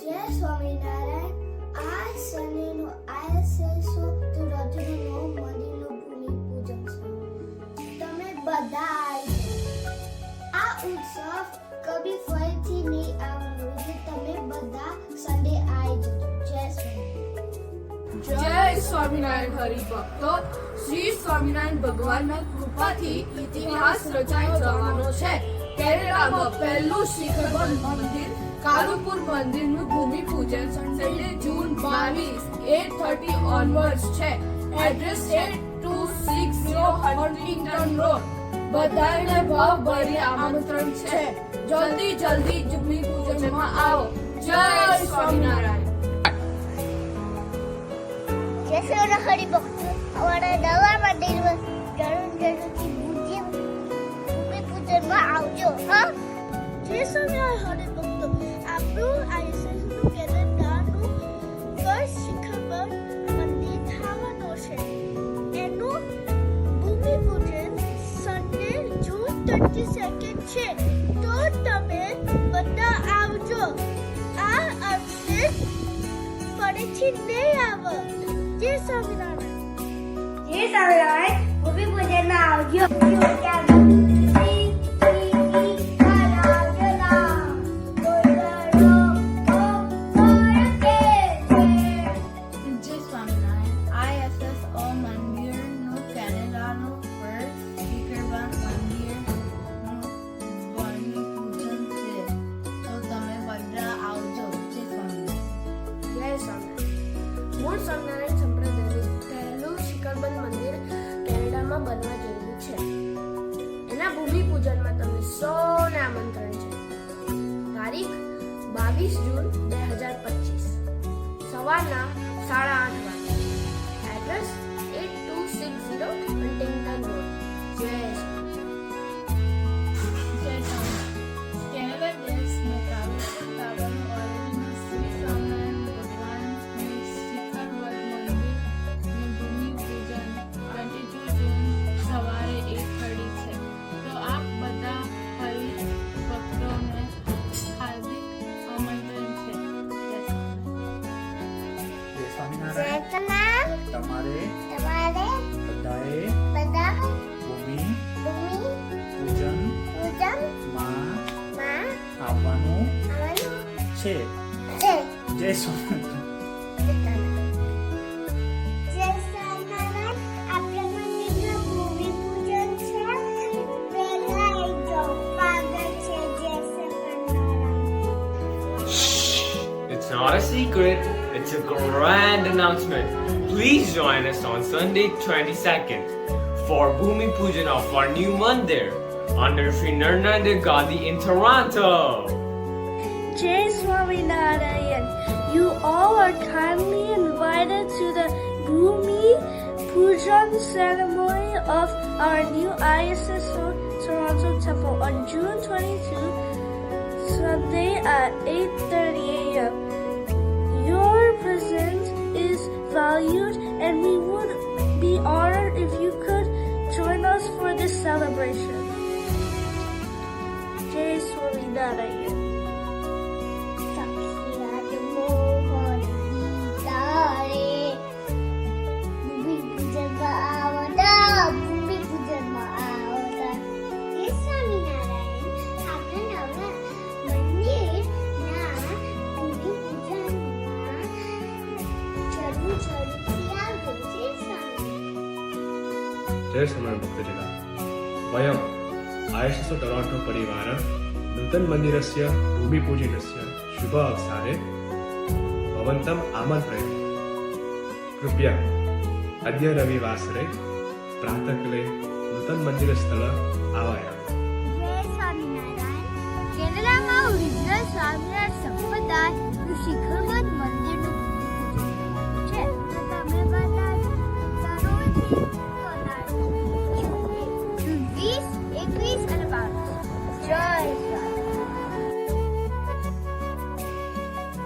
જય સ્વામિનારાયણ. આ શનિનું આયસેસો તુરજનું મંદિરનું ભૂમિપૂજન છે. તમે બધા આવી આ ઉત્સવ કભી ફરીથી નહીં આવવાનો એટલે તમે બધા સન્ડે આવી જજો. જય સ્વામિનારાયણ. જય સ્વામિનારાયણ હરિભક્તો. શ્રી સ્વામિનારાયણ ભગવાનના કૃપાથી ઇતિહાસ રચાઈ જવાનો છે. કેરળમાં પહેલું શિખરબંધ મંદિર કાલુપુર મંદિરનું ભૂમિપૂજન સન્ડે જૂન 22 8:30 ઓનવર્ડ્સ છે. એડ્રેસ છે 260 હન્ટિંગ્ટન રોડ. બધાને ભાવભર્યા આમંત્રણ છે. જલ્દી ભૂમિપૂજનમાં આવો. જય સ્વામિનારાયણ. જય સ્વામિનારાયણ હરિભક્તો. અમારા નવા મંદિરમાં જરૂરથી ભૂમિપૂજનમાં આવજો. હા, જય સ્વામિનારાયણ હરિભક્તો. આપણું આઈએસએસનું કેનેડાનું ફર્સ્ટ શિખરબંધ મંદિર થવાનો છે. એનું ભૂમિપૂજન સન્ડે જૂન 22 છે. તો તમે બધા આવજો. આ અવસર ફરીથી નહીં આવે. જય સ્વામિનારાયણ. જય સ્વામિનારાયણ. ભૂમિપૂજનમાં આવજો. મૂળ સ્વામિનારાયણ સંપ્રદાયનું પહેલું શિખરબંધ મંદિર કેનેડામાં બનવા જઈ રહ્યું છે. એના ભૂમિપૂજનમાં તમને સૌને આમંત્રણ છે. તારીખ 22 જૂન 2025 સવારના 8:30 વાગે. Address 8260 Huntington road. જય કેનેડા દેશનો કાલુપુર તાબાનું ઓરિજિનલ શ્રી સ્વામિનારાયણ ભગવાનનું શિખરબંધ મંદિરનું ભૂમિપૂજન 22 જૂન સવારે 8:30 છે. તો આપ બધા હરિભક્તોને હાર્દિક આમંત્રણ છે. જય સ્વામિનારાયણ. તમારે બધાએ ભૂમિ પૂજનમાં આવવાનું છે. જય Swaminarayan. It's not a secret, it's a grand announcement. Please join us on Sunday 22nd for Bhumi Pujan of our new mandir under Sri Narendra Gandhi in Toronto. Jai Swaminarayan. You all are kindly invited to the Bhumi Pujan ceremony of our new ISS Toronto Temple on June 22, Sunday at 8:30 a.m. Your presence is valued and we would be honored if you could join us for this celebration. Jai Swaminarayan. जय स्वामिनारायण भक्तजना वयम् आयशसो Toronto परिवारं नूतन मन्दिरस्य भूमिपूजनस्य शुभ अवसरे भवन्तम् आमन्त्रयामि. कृपया अद्य रविवासरे प्रातःकाले नूतन मन्दिरस्थल आवायामि. જય સ્વામિનારાયણ. કેનેડામાં ઓરિજિનલ સ્વામિનારાયણ સંપ્રદાયનું શિખરબંધ